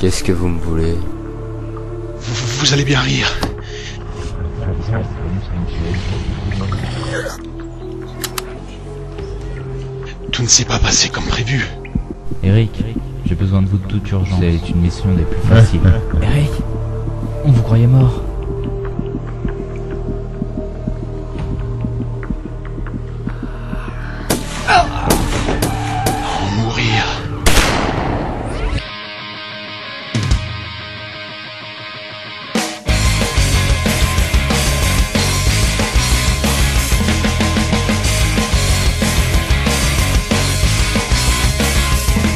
Qu'est-ce que vous me voulez? Vous allez bien rire. Tout ne s'est pas passé comme prévu. Eric, j'ai besoin de vous de toute urgence. C'est une mission des plus faciles. Eric, on vous croyait mort. En mourir.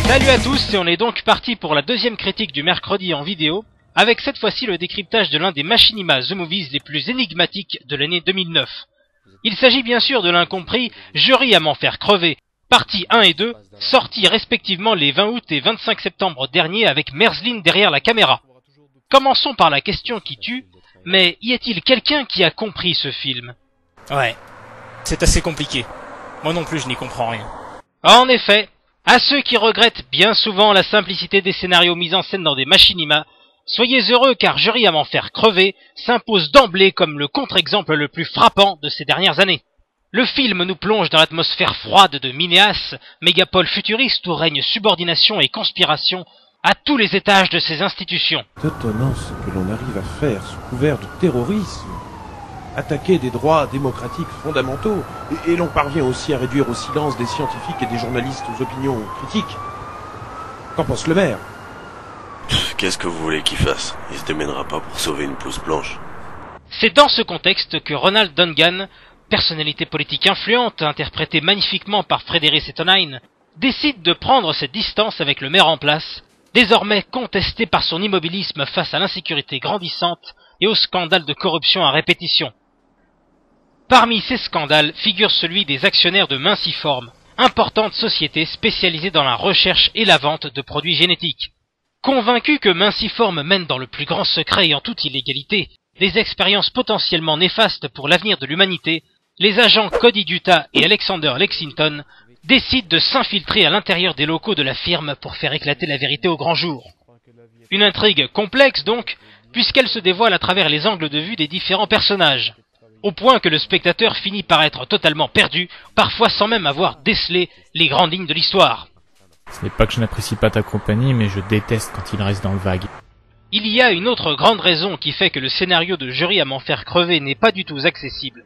Salut à tous, et on est donc parti pour la deuxième critique du mercredi en vidéo, avec cette fois-ci le décryptage de l'un des Machinima The Movies les plus énigmatiques de l'année 2009. Il s'agit bien sûr de l'incompris Je ris à m'en faire crever, parties 1 et 2, sortis respectivement les 20 août et 25 septembre dernier avec Merzlin derrière la caméra. Commençons par la question qui tue, mais y a-t-il quelqu'un qui a compris ce film? Ouais, c'est assez compliqué. Moi non plus je n'y comprends rien. En effet, à ceux qui regrettent bien souvent la simplicité des scénarios mis en scène dans des Machinima, soyez heureux car Je ris à m'en faire crever s'impose d'emblée comme le contre-exemple le plus frappant de ces dernières années. Le film nous plonge dans l'atmosphère froide de Minéas, mégapole futuriste où règne subordination et conspiration à tous les étages de ces institutions. C'est étonnant ce que l'on arrive à faire sous couvert de terrorisme. Attaquer des droits démocratiques fondamentaux, et l'on parvient aussi à réduire au silence des scientifiques et des journalistes aux opinions critiques. Qu'en pense le maire? Qu'est-ce que vous voulez qu'il fasse? Il se démènera pas pour sauver une blouse blanche. C'est dans ce contexte que Ronald Dungan, personnalité politique influente interprétée magnifiquement par Frédéric Ettenheim, décide de prendre cette distance avec le maire en place, désormais contesté par son immobilisme face à l'insécurité grandissante et aux scandales de corruption à répétition. Parmi ces scandales figure celui des actionnaires de Minciform, importante société spécialisée dans la recherche et la vente de produits génétiques. Convaincus que Minciform mène dans le plus grand secret et en toute illégalité des expériences potentiellement néfastes pour l'avenir de l'humanité, les agents Cody Dutta et Alexander Lexington décident de s'infiltrer à l'intérieur des locaux de la firme pour faire éclater la vérité au grand jour. Une intrigue complexe donc, puisqu'elle se dévoile à travers les angles de vue des différents personnages, au point que le spectateur finit par être totalement perdu, parfois sans même avoir décelé les grandes lignes de l'histoire. Ce n'est pas que je n'apprécie pas ta compagnie, mais je déteste quand il reste dans le vague. Il y a une autre grande raison qui fait que le scénario de Je ris à m'en faire crever n'est pas du tout accessible.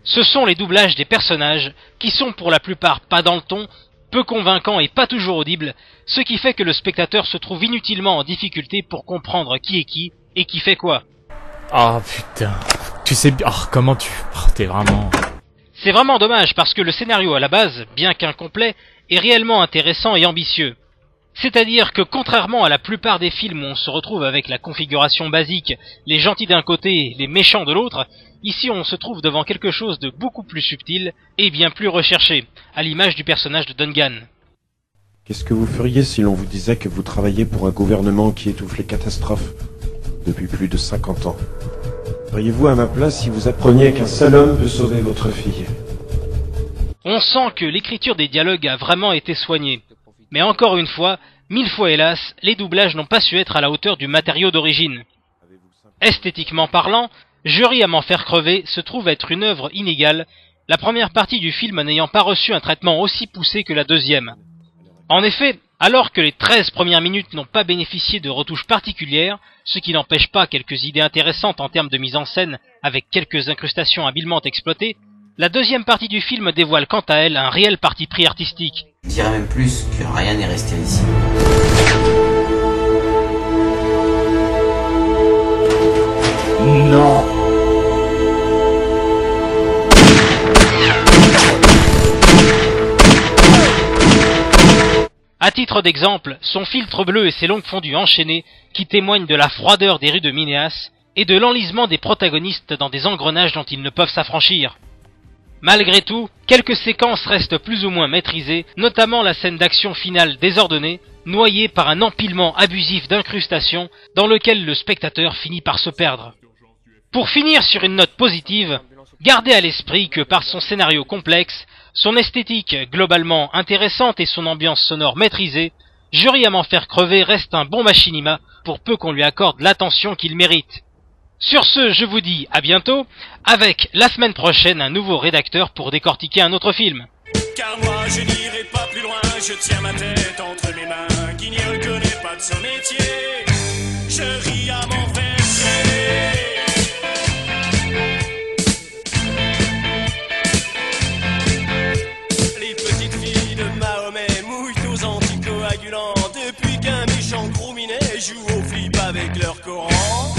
Ce sont les doublages des personnages, qui sont pour la plupart pas dans le ton, peu convaincants et pas toujours audibles, ce qui fait que le spectateur se trouve inutilement en difficulté pour comprendre qui est qui et qui fait quoi. Oh putain, tu sais bien... Oh, comment tu... Oh, t'es vraiment... C'est vraiment dommage parce que le scénario à la base, bien qu'incomplet, est réellement intéressant et ambitieux. C'est-à-dire que contrairement à la plupart des films où on se retrouve avec la configuration basique, les gentils d'un côté et les méchants de l'autre, ici on se trouve devant quelque chose de beaucoup plus subtil et bien plus recherché, à l'image du personnage de Dungan. Qu'est-ce que vous feriez si l'on vous disait que vous travaillez pour un gouvernement qui étouffe les catastrophes depuis plus de 50 ans? Feriez-vous à ma place si vous appreniez qu'un seul homme peut sauver votre fille? On sent que l'écriture des dialogues a vraiment été soignée. Mais encore une fois, 1000 fois hélas, les doublages n'ont pas su être à la hauteur du matériau d'origine. Esthétiquement parlant, Je ris à m'en faire crever se trouve être une œuvre inégale, la première partie du film n'ayant pas reçu un traitement aussi poussé que la deuxième. En effet, alors que les 13 premières minutes n'ont pas bénéficié de retouches particulières, ce qui n'empêche pas quelques idées intéressantes en termes de mise en scène avec quelques incrustations habilement exploitées, la deuxième partie du film dévoile quant à elle un réel parti pris artistique. Je dirais même plus que rien n'est resté ici. Non. À titre d'exemple, son filtre bleu et ses longues fondues enchaînées qui témoignent de la froideur des rues de Minéas et de l'enlisement des protagonistes dans des engrenages dont ils ne peuvent s'affranchir. Malgré tout, quelques séquences restent plus ou moins maîtrisées, notamment la scène d'action finale désordonnée, noyée par un empilement abusif d'incrustations dans lequel le spectateur finit par se perdre. Pour finir sur une note positive, gardez à l'esprit que par son scénario complexe, son esthétique globalement intéressante et son ambiance sonore maîtrisée, Je ris à m'en faire crever reste un bon machinima pour peu qu'on lui accorde l'attention qu'il mérite. Sur ce, je vous dis à bientôt, avec la semaine prochaine un nouveau rédacteur pour décortiquer un autre film. Car moi je n'irai pas plus loin, je tiens ma tête entre mes mains, qui n'y reconnaît pas de son métier, je ris à m'en faire. Les petites filles de Mahomet mouillent aux anticoagulants, depuis qu'un méchant gros minet joue au flip avec leur Coran.